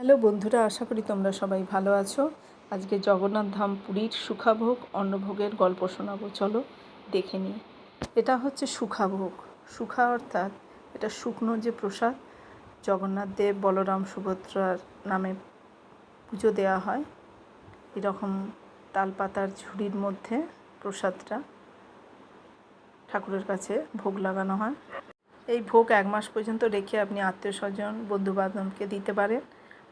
Hello বন্ধুরা, আশা করি তোমরা সবাই ভালো আছো। আজকে জগন্নাথ ধাম পুরীর সুখাভোগ অন্নভোগের গল্প শোনাবো, চলো দেখে নিই। এটা হচ্ছে সুখাভোগ। সুখা অর্থাৎ এটা শুকনো যে প্রসাদ জগন্নাথ দেব বলরাম সুভদ্রার নামে পুজো দেওয়া হয়। এরকম তালপাতার ঝুড়ির মধ্যে প্রসাদটা ঠাকুরের কাছে ভোগ লাগানো হয়। এই ভোগ 1 মাস পর্যন্ত রেখে আপনি আত্মীয় স্বজন বন্ধুবান্ধবকে দিতে পারেন।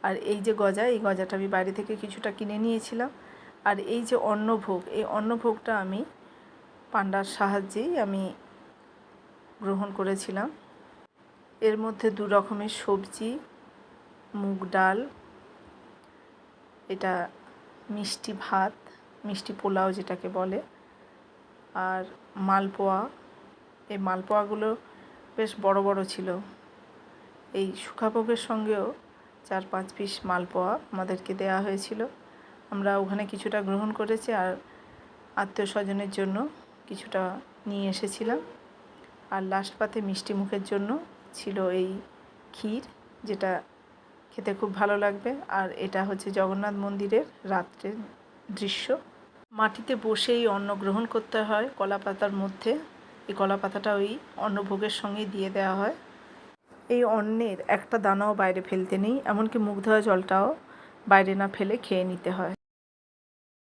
আর এই যে গজা, এই গজাটা আমি বাইরে থেকে কিছুটা কিনে নিয়েছিলাম। আর এই যে অন্নভোগ, এই অন্নভোগটা আমি পান্ডার সাহায্যেই আমি গ্রহণ করেছিলাম। এর মধ্যে 2 রকমের সবজি, মুগ ডাল, এটা মিষ্টি ভাত, মিষ্টি পোলাও যেটাকে বলে, আর মালপোয়া। এই মালপোয়াগুলো বেশ বড় বড় ছিল। এই সুখাভোগের সঙ্গেও 4-5 পিস মালপোয়া আমাদেরকে দেওয়া হয়েছিল। আমরা ওখানে কিছুটা গ্রহণ করেছি আর আত্মীয় স্বজনের জন্য কিছুটা নিয়ে এসেছিলাম। আর লাস্ট পাতে মিষ্টি মুখের জন্য ছিল এই ক্ষীর, যেটা খেতে খুব ভালো লাগবে। আর এটা হচ্ছে জগন্নাথ মন্দিরের রাত্রের দৃশ্য। মাটিতে বসেই অন্ন গ্রহণ করতে হয় কলা পাতার মধ্যে। এই কলা পাতাটা ওই অন্নভোগের সঙ্গেই দিয়ে দেওয়া হয়। এই অন্নের একটা দানাও বাইরে ফেলতে নেই, এমনকি মুখ ধোয়া জলটাও বাইরে না ফেলে খেয়ে নিতে হয়।